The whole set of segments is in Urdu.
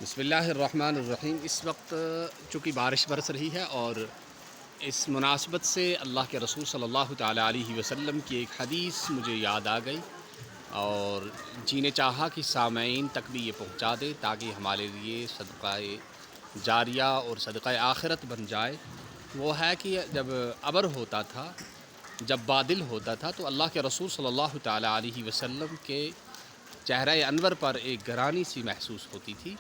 بسم اللہ الرحمن الرحیم۔ اس وقت چونکہ بارش برس رہی ہے اور اس مناسبت سے اللہ کے رسول صلی اللہ تعالیٰ علیہ وسلم کی ایک حدیث مجھے یاد آ گئی اور جی نے چاہا کہ سامعین تک بھی یہ پہنچا دے تاکہ ہمارے لیے صدقہ جاریہ اور صدقہ آخرت بن جائے۔ وہ ہے کہ جب ابر ہوتا تھا، جب بادل ہوتا تھا، تو اللہ کے رسول صلی اللہ تعالیٰ علیہ وسلم کے چہرہ انور پر ایک گرانی سی محسوس ہوتی تھی،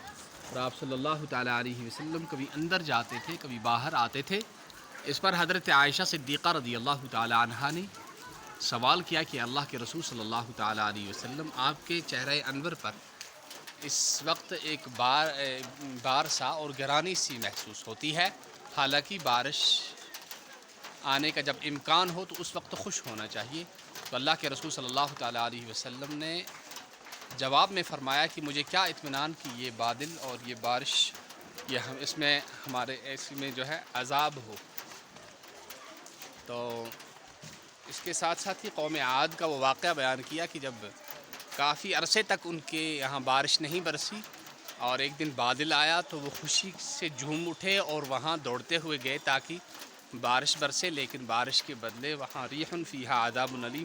اور آپ صلی اللہ تعالیٰ علیہ وسلم کبھی اندر جاتے تھے، کبھی باہر آتے تھے۔ اس پر حضرت عائشہ صدیقہ رضی اللہ تعالیٰ عنہا نے سوال کیا کہ اللہ کے رسول صلی اللہ تعالیٰ علیہ وسلم، آپ کے چہرہ انور پر اس وقت ایک بار سا اور گرانی سی محسوس ہوتی ہے، حالانکہ بارش آنے کا جب امکان ہو تو اس وقت خوش ہونا چاہیے۔ تو اللہ کے رسول صلی اللہ تعالیٰ علیہ وسلم نے جواب میں فرمایا کہ مجھے کیا اطمینان کہ یہ بادل اور یہ بارش اس میں ہمارے ایسی میں جو ہے عذاب ہو۔ تو اس کے ساتھ ساتھ ہی قوم عاد کا وہ واقعہ بیان کیا کہ جب کافی عرصے تک ان کے یہاں بارش نہیں برسی اور ایک دن بادل آیا تو وہ خوشی سے جھوم اٹھے اور وہاں دوڑتے ہوئے گئے تاکہ بارش برسے، لیکن بارش کے بدلے وہاں ریح فیہا عذاب علیم،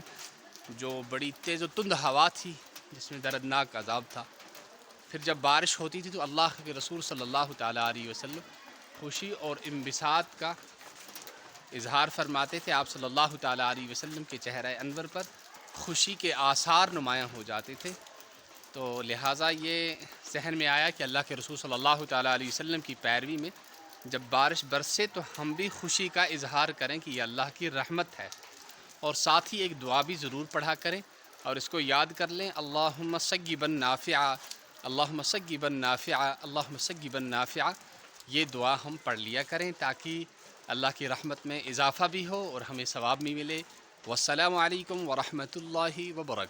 جو بڑی تیز و تند ہوا تھی جس میں دردناک عذاب تھا۔ پھر جب بارش ہوتی تھی تو اللہ کے رسول صلی اللہ تعالیٰ علیہ وسلم خوشی اور انبساط کا اظہار فرماتے تھے۔ آپ صلی اللہ تعالیٰ علیہ وسلم کے چہرہ انور پر خوشی کے آثار نمایاں ہو جاتے تھے۔ تو لہٰذا یہ ذہن میں آیا کہ اللہ کے رسول صلی اللہ تعالیٰ علیہ وسلم کی پیروی میں جب بارش برسے تو ہم بھی خوشی کا اظہار کریں کہ یہ اللہ کی رحمت ہے، اور ساتھ ہی ایک دعا بھی ضرور پڑھا کریں اور اس کو یاد کر لیں، اللہم صیبا نافعا، اللہم صیبا نافعا، اللہم صیبا نافعا۔ یہ دعا ہم پڑھ لیا کریں تاکہ اللہ کی رحمت میں اضافہ بھی ہو اور ہمیں ثواب بھی ملے۔ والسلام علیکم ورحمۃ اللہ وبرکاتہ۔